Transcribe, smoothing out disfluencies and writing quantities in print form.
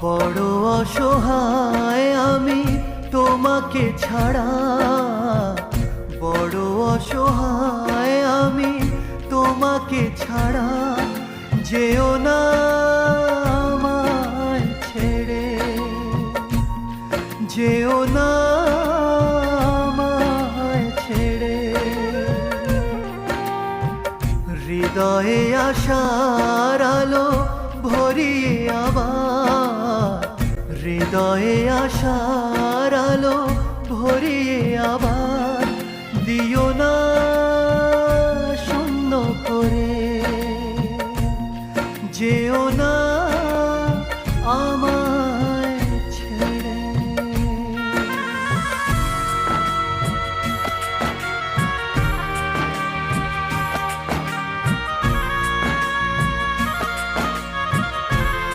বড় অসহায় আমি তোমাকে ছাড়া, বড় অসহায় আমি তোমাকে ছাড়া। যেও না আমায় ছেড়ে, যেও না আমায় ছেড়ে। হৃদয়ে আশার আলো ভরিয়ে আবার, হৃদয়ে আশার আলো ভরিয়ে আবার দিও না শূন্য করে। যেও না আমার